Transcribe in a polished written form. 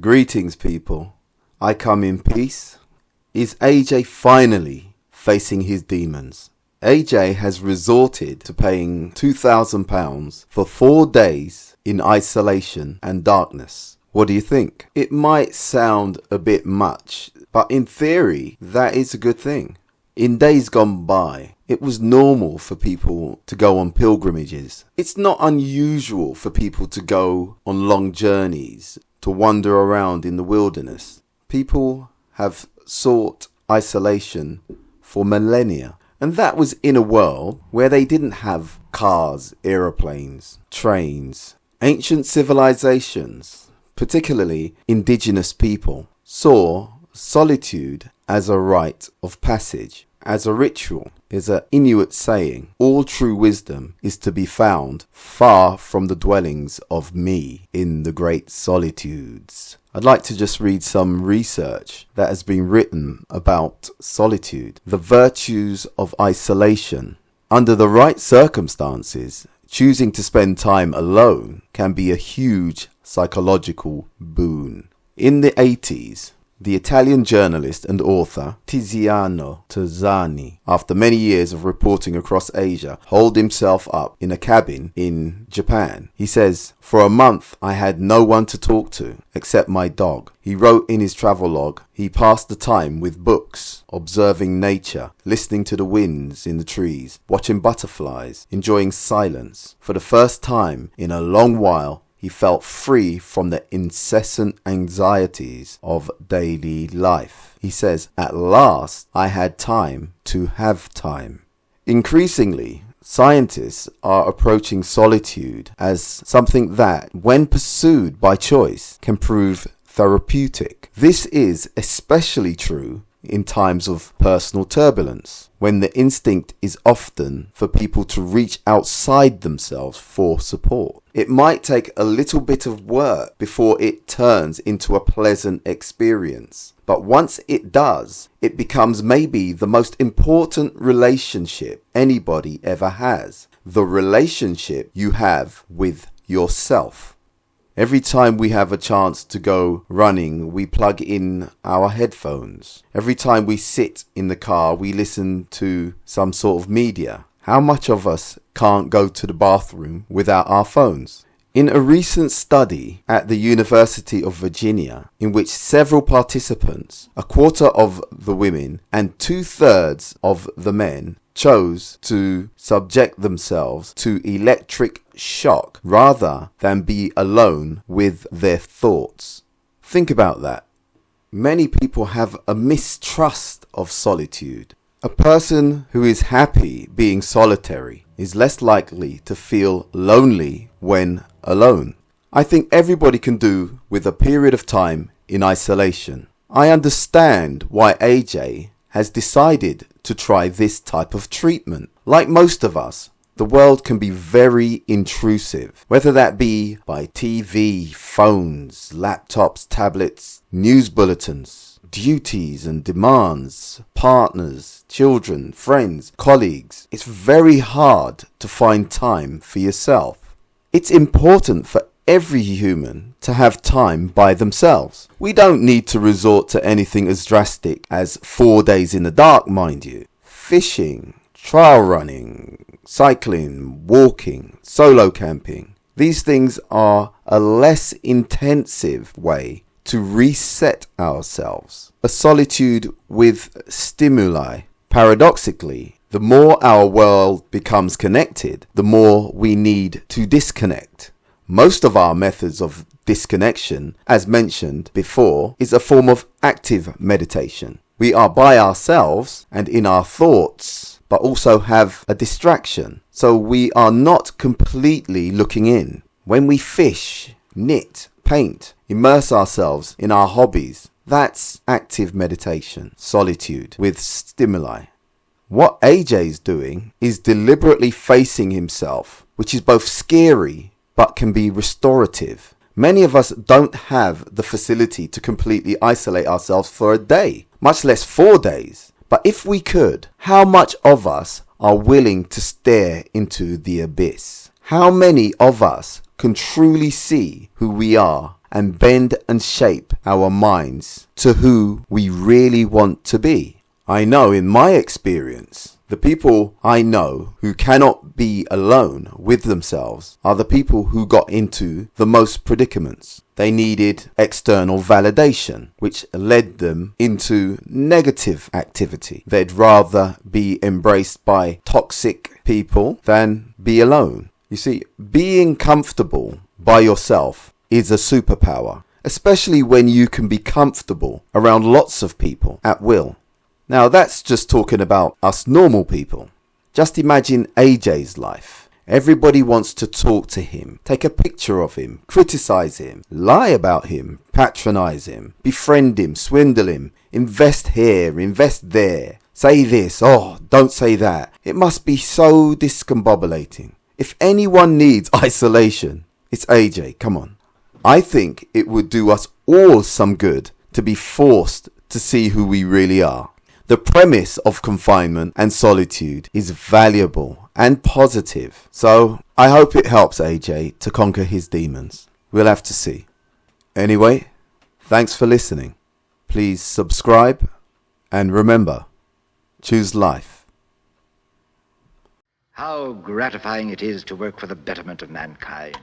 Greetings, people. I come in peace. Is AJ finally facing his demons? AJ has resorted to paying £2,000 for 4 days in isolation and darkness. What do you think? It might sound a bit much, but in theory, that is a good thing. In days gone by, it was normal for people to go on pilgrimages. It's not unusual for people to go on long journeys, to wander around in the wilderness. People have sought isolation for millennia. And that was in a world where they didn't have cars, aeroplanes, trains. Ancient civilizations, particularly indigenous people, saw solitude as a rite of passage, as a ritual. Is an Inuit saying, all true wisdom is to be found far from the dwellings of me in the great solitudes. I'd like to just read some research that has been written about solitude, the virtues of isolation. Under the right circumstances, choosing to spend time alone can be a huge psychological boon. In the 80s, the Italian journalist and author Tiziano Terzani, after many years of reporting across Asia, holed himself up in a cabin in Japan. He says, "For a month I had no one to talk to except my dog." He wrote in his travelogue, he passed the time with books, observing nature, listening to the winds in the trees, watching butterflies, enjoying silence. For the first time in a long while, he felt free from the incessant anxieties of daily life. He says, "At last, I had time to have time." Increasingly, scientists are approaching solitude as something that, when pursued by choice, can prove therapeutic. This is especially true in times of personal turbulence, when the instinct is often for people to reach outside themselves for support. It might take a little bit of work before it turns into a pleasant experience, but once it does, it becomes maybe the most important relationship anybody ever has, the relationship you have with yourself. Every time we have a chance to go running, we plug in our headphones. Every time we sit in the car, we listen to some sort of media. How much of us can't go to the bathroom without our phones? In a recent study at the University of Virginia, in which several participants, a quarter of the women and 2/3 of the men, chose to subject themselves to electric shock rather than be alone with their thoughts. Think about that. Many people have a mistrust of solitude. A person who is happy being solitary is less likely to feel lonely when alone. I think everybody can do with a period of time in isolation. I understand why AJ has decided to try this type of treatment. Like most of us, the world can be very intrusive, whether that be by TV, phones, laptops, tablets, news bulletins, duties and demands, partners, children, friends, colleagues. It's very hard to find time for yourself. It's important for every human to have time by themselves. We don't need to resort to anything as drastic as 4 days in the dark, mind you. Fishing, trail running, cycling, walking, solo camping. These things are a less intensive way to reset ourselves. A solitude with stimuli. Paradoxically, the more our world becomes connected, the more we need to disconnect. Most of our methods of disconnection, as mentioned before, is a form of active meditation. We are by ourselves and in our thoughts, but also have a distraction. So we are not completely looking in. When we fish, knit, paint, immerse ourselves in our hobbies, that's active meditation, solitude with stimuli. What AJ's doing is deliberately facing himself, which is both scary but can be restorative. Many of us don't have the facility to completely isolate ourselves for a day, much less 4 days. But if we could, how much of us are willing to stare into the abyss? How many of us can truly see who we are and bend and shape our minds to who we really want to be? I know in my experience, the people I know who cannot be alone with themselves are the people who got into the most predicaments. They needed external validation, which led them into negative activity. They'd rather be embraced by toxic people than be alone. You see, being comfortable by yourself is a superpower, especially when you can be comfortable around lots of people at will. Now that's just talking about us normal people. Just imagine AJ's life. Everybody wants to talk to him, take a picture of him, criticize him, lie about him, patronize him, befriend him, swindle him, invest here, invest there, say this, oh, don't say that. It must be so discombobulating. If anyone needs isolation, it's AJ, come on. I think it would do us all some good to be forced to see who we really are. The premise of confinement and solitude is valuable and positive. So I hope it helps AJ to conquer his demons. We'll have to see. Anyway, thanks for listening. Please subscribe and remember, choose life. How gratifying it is to work for the betterment of mankind.